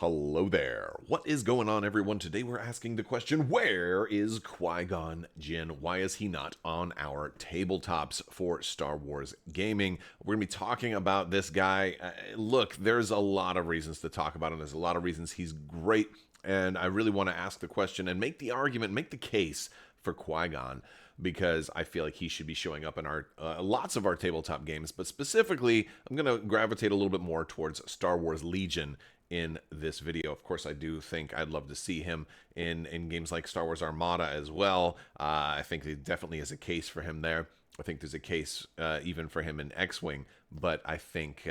Hello there. What is going on, everyone? Today we're asking the question, where is Qui Gon Jinn? Why is he not on our tabletops for Star Wars gaming? We're going to be talking about this guy. Look, there's a lot of reasons to talk about him. There's a lot of reasons he's great, and I really want to ask the question and make the argument, make the case for Qui Gon, because I feel like he should be showing up in our lots of our tabletop games, but specifically, I'm going to gravitate a little bit more towards Star Wars Legion in this video. Of course, I do think I'd love to see him in games like Star Wars Armada as well. I think there definitely is a case for him there. I think there's a case even for him in X-Wing, but I think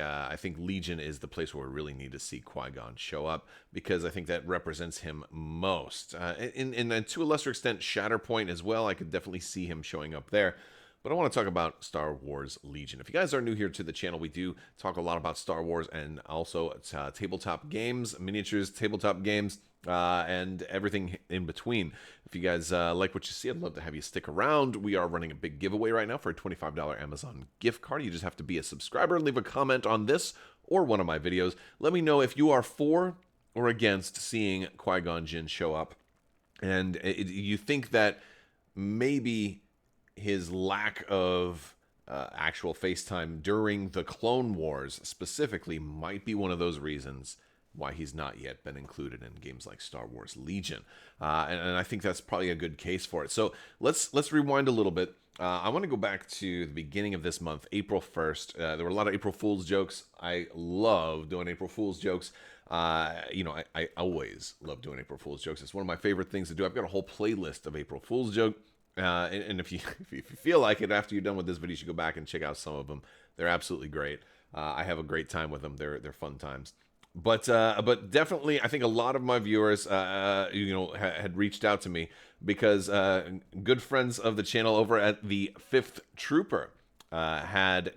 Legion is the place where we really need to see Qui-Gon show up, because I think that represents him most. And to a lesser extent, Shatterpoint as well. I could definitely see him showing up there. But I want to talk about Star Wars Legion. If you guys are new here to the channel, we do talk a lot about Star Wars and also tabletop games, miniatures, tabletop games, and everything in between. If you guys like what you see, I'd love to have you stick around. We are running a big giveaway right now for a $25 Amazon gift card. You just have to be a subscriber and leave a comment on this or one of my videos. Let me know if you are for or against seeing Qui-Gon Jinn show up. And you think that maybe his lack of actual FaceTime during the Clone Wars specifically might be one of those reasons why he's not yet been included in games like Star Wars Legion. And I think that's probably a good case for it. So let's rewind a little bit. I want to go back to the beginning of this month, April 1st. There were a lot of April Fool's jokes. I love doing April Fool's jokes. I always love doing April Fool's jokes. It's one of my favorite things to do. I've got a whole playlist of April Fool's jokes. And if you feel like it after you're done with this video, you should go back and check out some of them. They're absolutely great. I have a great time with them. They're fun times. But definitely, I think a lot of my viewers, had reached out to me because good friends of the channel over at the Fifth Trooper had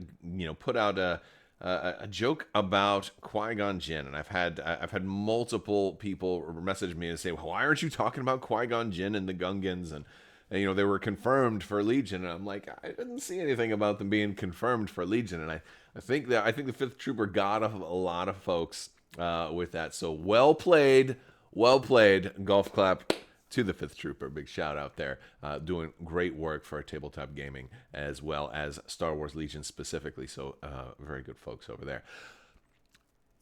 put out a joke about Qui-Gon Jinn, and I've had multiple people message me and say, well, why aren't you talking about Qui-Gon Jinn and the Gungans? And they were confirmed for Legion, and I'm like, I didn't see anything about them being confirmed for Legion, and I think the Fifth Trooper got a lot of folks with that. So well played, golf clap to the Fifth Trooper. Big shout out there, doing great work for tabletop gaming as well as Star Wars Legion specifically. So very good folks over there.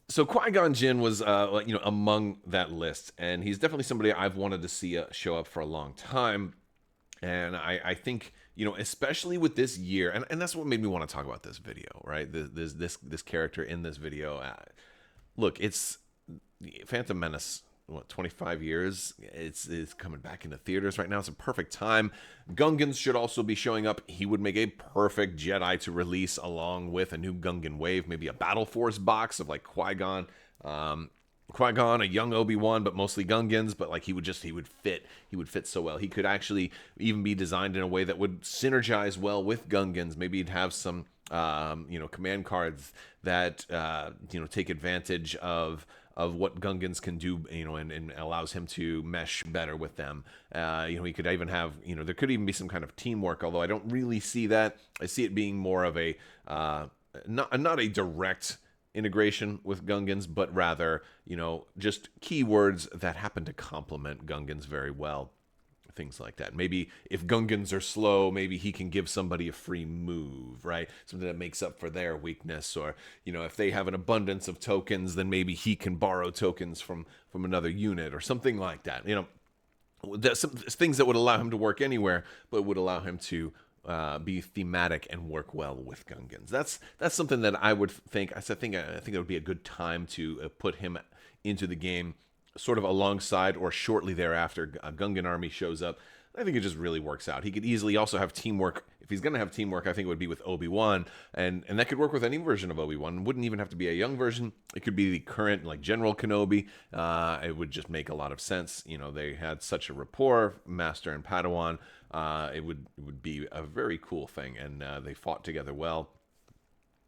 So Qui-Gon Jinn was, among that list, and he's definitely somebody I've wanted to see show up for a long time. And I think, especially with this year, and that's what made me want to talk about this video, right? This character in this video. Look, it's Phantom Menace, 25 years? It's coming back into theaters right now. It's a perfect time. Gungans should also be showing up. He would make a perfect Jedi to release along with a new Gungan wave, maybe a Battle Force box of like Qui-Gon. Qui-Gon, a young Obi-Wan, but mostly Gungans, but like he would fit so well. He could actually even be designed in a way that would synergize well with Gungans. Maybe he'd have some command cards that take advantage of what Gungans can do, and allows him to mesh better with them. He could even have, there could even be some kind of teamwork, although I don't really see that. I see it being more of a not a direct integration with Gungans, but rather, just keywords that happen to complement Gungans very well. Things like that. Maybe if Gungans are slow, maybe he can give somebody a free move, right? Something that makes up for their weakness. Or, if they have an abundance of tokens, then maybe he can borrow tokens from another unit or something like that. Some things that would allow him to work anywhere, but would allow him to be thematic and work well with Gungans. That's something that I would think. I think it would be a good time to put him into the game, sort of alongside or shortly thereafter a Gungan army shows up. I think it just really works out. He could easily also have teamwork. If he's going to have teamwork, I think it would be with Obi-Wan, and that could work with any version of Obi-Wan. It wouldn't even have to be a young version. It could be the current, like General Kenobi. It would just make a lot of sense. They had such a rapport, Master and Padawan. It would be a very cool thing, and they fought together well.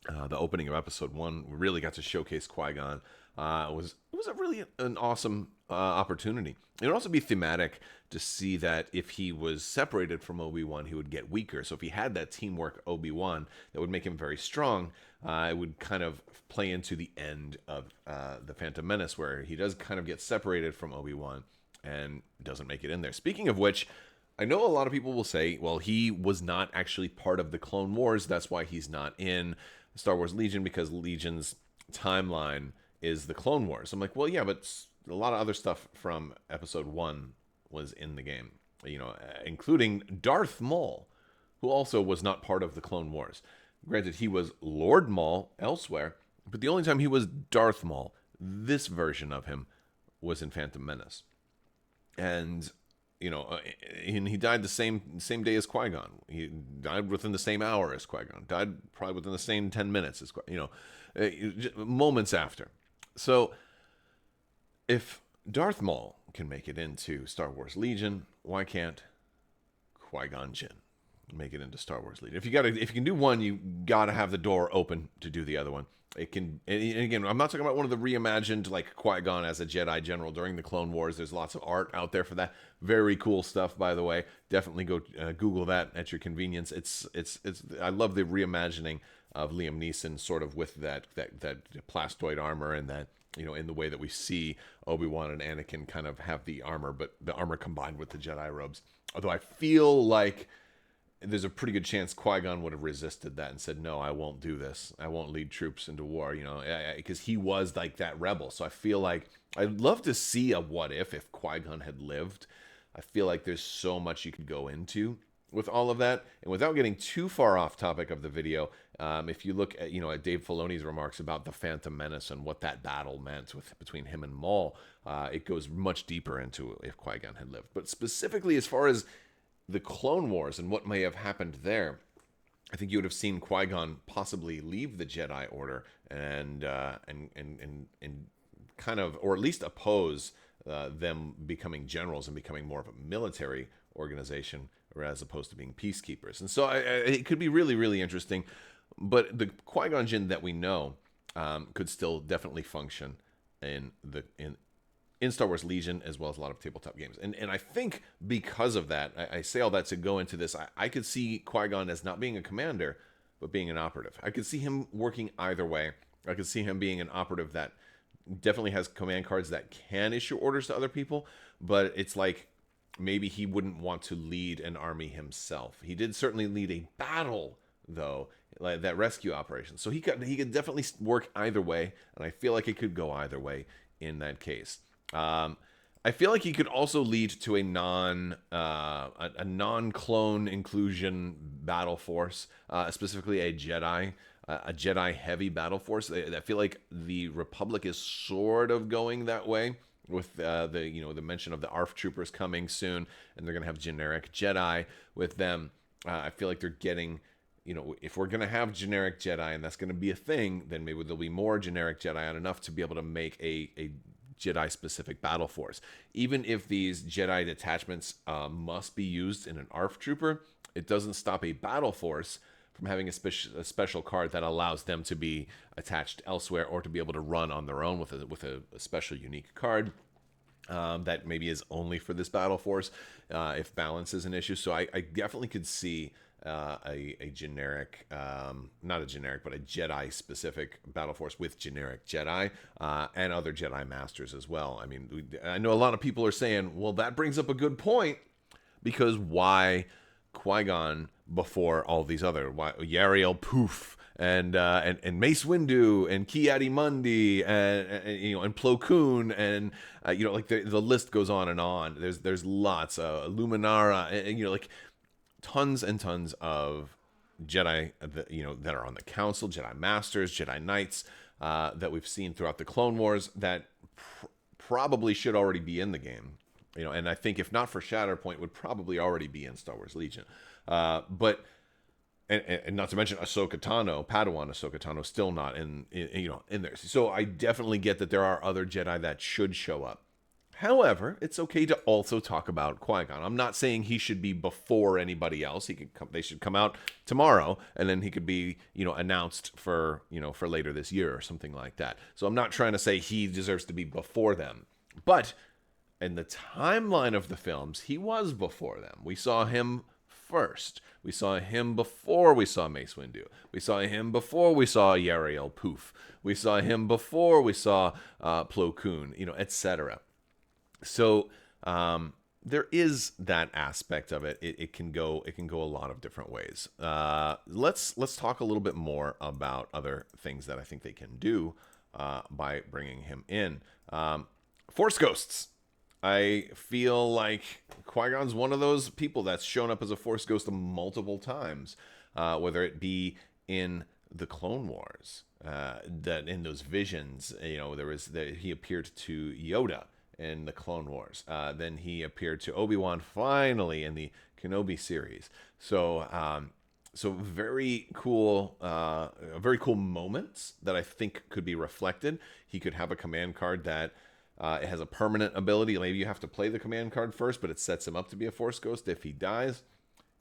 The opening of Episode 1 really got to showcase Qui-Gon. It was was a really an awesome opportunity. It would also be thematic to see that if he was separated from Obi-Wan, he would get weaker. So if he had that teamwork Obi-Wan, that would make him very strong. It would kind of play into the end of the Phantom Menace, where he does kind of get separated from Obi-Wan and doesn't make it in there. Speaking of which, I know a lot of people will say, well, he was not actually part of the Clone Wars. That's why he's not in Star Wars Legion, because Legion's timeline is the Clone Wars. I'm like, well, yeah, but a lot of other stuff from Episode 1 was in the game, including Darth Maul, who also was not part of the Clone Wars. Granted, he was Lord Maul elsewhere, but the only time he was Darth Maul, this version of him, was in Phantom Menace. And and he died the same day as Qui-Gon. He died within the same hour as Qui-Gon. Died probably within the same 10 minutes as moments after. So, if Darth Maul can make it into Star Wars Legion, why can't Qui-Gon Jinn make it into Star Wars Legion? If you can do one, you gotta have the door open to do the other one. It can, and again, I'm not talking about one of the reimagined, like Qui-Gon as a Jedi general during the Clone Wars. There's lots of art out there for that. Very cool stuff, by the way. Definitely go Google that at your convenience. It's I love the reimagining of Liam Neeson, sort of with that plastoid armor, and that, in the way that we see Obi-Wan and Anakin kind of have the armor, but the armor combined with the Jedi robes. Although I feel like there's a pretty good chance Qui-Gon would have resisted that and said, no, I won't do this. I won't lead troops into war, because he was like that rebel. So I feel like I'd love to see a what if Qui-Gon had lived. I feel like there's so much you could go into with all of that. And without getting too far off topic of the video, if you look at, at Dave Filoni's remarks about the Phantom Menace and what that battle meant between him and Maul, it goes much deeper into if Qui-Gon had lived. But specifically as far as the Clone Wars and what may have happened there, I think you would have seen Qui-Gon possibly leave the Jedi Order and kind of, or at least oppose them becoming generals and becoming more of a military organization, as opposed to being peacekeepers. And so it could be really, really interesting. But the Qui-Gon Jinn that we know could still definitely function in Star Wars Legion, as well as a lot of tabletop games. And I think because of that, I say all that to go into this, I could see Qui-Gon as not being a commander, but being an operative. I could see him working either way. I could see him being an operative that definitely has command cards that can issue orders to other people, but it's like maybe he wouldn't want to lead an army himself. He did certainly lead a battle, though, like that rescue operation. So he could definitely work either way, and I feel like it could go either way in that case. I feel like he could also lead to a non-clone inclusion battle force, specifically a Jedi heavy battle force. I feel like the Republic is sort of going that way with the mention of the ARF troopers coming soon, and they're gonna have generic Jedi with them. I feel like they're getting, if we're gonna have generic Jedi and that's gonna be a thing, then maybe there'll be more generic Jedi, and enough to be able to make a Jedi-specific battle force. Even if these Jedi detachments must be used in an ARF trooper, it doesn't stop a battle force from having a special card that allows them to be attached elsewhere, or to be able to run on their own with a special unique card that maybe is only for this battle force if balance is an issue. So I definitely could see a generic, not a generic, but a Jedi-specific battle force with generic Jedi and other Jedi Masters as well. I mean, I know a lot of people are saying, well, that brings up a good point, because why Qui-Gon before all these other, Yariel Poof and Mace Windu and Ki-Adi-Mundi and Plo Koon and like the list goes on and on. There's lots of Luminara and like tons and tons of Jedi that are on the Council, Jedi Masters, Jedi Knights that we've seen throughout the Clone Wars that probably should already be in the game. And I think if not for Shatterpoint, would probably already be in Star Wars Legion. But not to mention Ahsoka Tano, Padawan Ahsoka Tano, still not in there. So I definitely get that there are other Jedi that should show up. However, it's okay to also talk about Qui-Gon. I'm not saying he should be before anybody else. They should come out tomorrow, and then he could be, announced for, for later this year or something like that. So I'm not trying to say he deserves to be before them. But in the timeline of the films, he was before them. We saw him first. We saw him before we saw Mace Windu. We saw him before we saw Yarael Poof. We saw him before we saw Plo Koon, etc. So there is that aspect of it. It can go a lot of different ways. Let's talk a little bit more about other things that I think they can do by bringing him in. Force ghosts. I feel like Qui-Gon's one of those people that's shown up as a Force ghost multiple times, whether it be in the Clone Wars, that in those visions, he appeared to Yoda in the Clone Wars. Then he appeared to Obi-Wan finally in the Kenobi series. So very cool moments that I think could be reflected. He could have a command card that it has a permanent ability. Maybe you have to play the command card first, but it sets him up to be a Force ghost if he dies.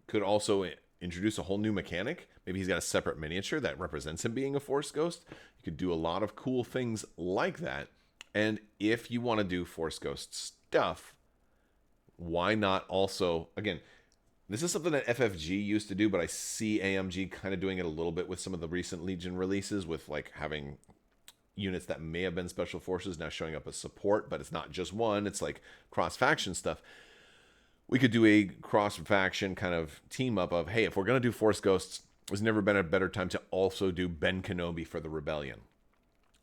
Could also introduce a whole new mechanic. Maybe he's got a separate miniature that represents him being a Force ghost. You could do a lot of cool things like that. And if you want to do Force ghost stuff, why not also, again, this is something that FFG used to do, but I see AMG kind of doing it a little bit with some of the recent Legion releases, with like having units that may have been special forces now showing up as support, but it's not just one, it's like cross-faction stuff. We could do a cross-faction kind of team up of, hey, if we're going to do Force ghosts, there's never been a better time to also do Ben Kenobi for the Rebellion.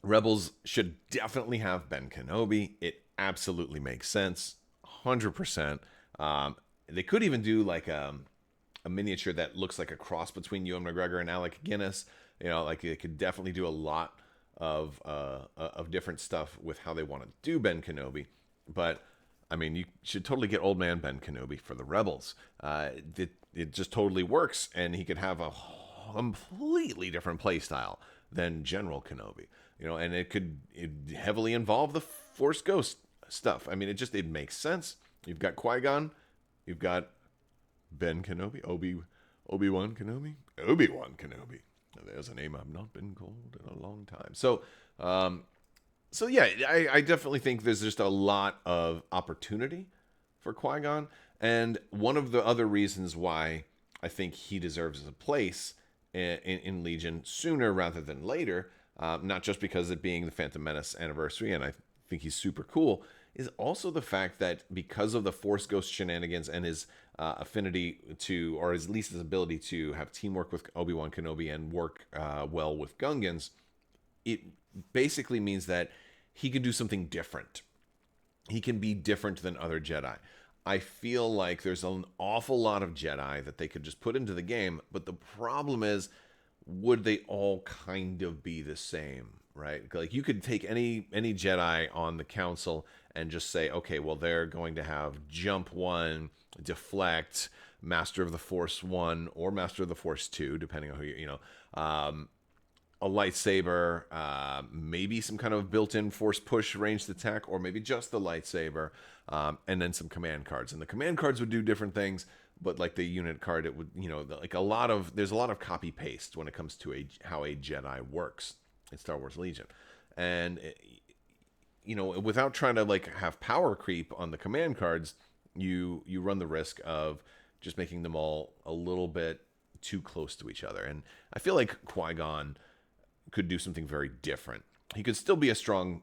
Rebels should definitely have Ben Kenobi. It absolutely makes sense, 100%. They could even do like a miniature that looks like a cross between Ewan McGregor and Alec Guinness. Like they could definitely do a lot of different stuff with how they want to do Ben Kenobi. But I mean, you should totally get old man Ben Kenobi for the Rebels. It just totally works, and he could have a completely different play style than General Kenobi. And it heavily involve the Force Ghost stuff. I mean, it makes sense. You've got Qui-Gon, you've got Ben Kenobi, Obi-Wan Kenobi. There's a name I've not been called in a long time. So yeah, I definitely think there's just a lot of opportunity for Qui-Gon. And one of the other reasons why I think he deserves a place in Legion sooner rather than later, not just because it being the Phantom Menace anniversary, and I think he's super cool, is also the fact that because of the Force Ghost shenanigans and his affinity to, or at least his ability to have teamwork with Obi-Wan Kenobi and work well with Gungans, it basically means that he can do something different. He can be different than other Jedi. I feel like there's an awful lot of Jedi that they could just put into the game, but the problem is, would they all kind of be the same, right? Like you could take any Jedi on the council and just say, okay, well, they're going to have Jump 1, Deflect, Master of the Force 1, or Master of the Force 2, depending on who a lightsaber, maybe some kind of built-in force push ranged attack, or maybe just the lightsaber, and then some command cards. And the command cards would do different things, but like the unit card, it would, there's a lot of copy paste when it comes to how a Jedi works in Star Wars Legion. And, without trying to like have power creep on the command cards, you run the risk of just making them all a little bit too close to each other. And I feel like Qui-Gon could do something very different. He could still be a strong,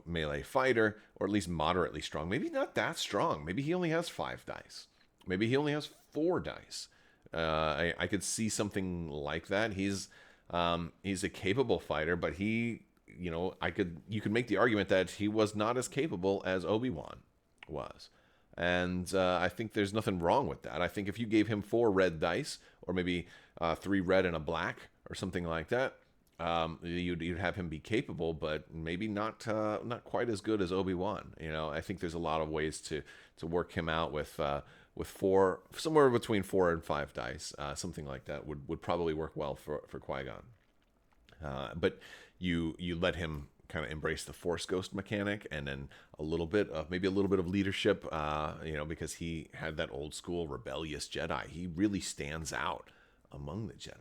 melee fighter, or at least moderately strong. Maybe not that strong. Maybe he only has 5 dice. Maybe he only has 4 dice. I could see something like that. He's a capable fighter, but you could make the argument that he was not as capable as Obi-Wan was. And I think there's nothing wrong with that. I think if you gave him 4 red dice, or maybe 3 red and a black, or something like that, you'd have him be capable, but maybe not quite as good as Obi-Wan. I think there's a lot of ways to work him out with 4, somewhere between 4 and 5 dice. Something like that would probably work well for Qui-Gon. But you let him kind of embraced the Force Ghost mechanic, and then a little bit of maybe a little bit of leadership, because he had that old school rebellious Jedi. He really stands out among the Jedi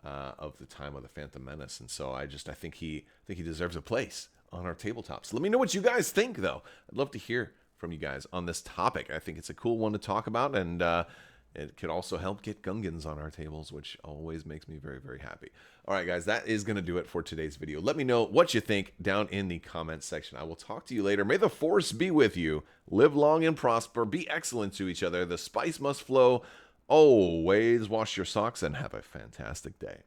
of the time of the Phantom Menace, and so I think he deserves a place on our tabletops. Let me know what you guys think, though. I'd love to hear from you guys on this topic. I think it's a cool one to talk about, and it could also help get Gungans on our tables, which always makes me very, very happy. All right, guys, that is going to do it for today's video. Let me know what you think down in the comments section. I will talk to you later. May the Force be with you. Live long and prosper. Be excellent to each other. The spice must flow. Always wash your socks and have a fantastic day.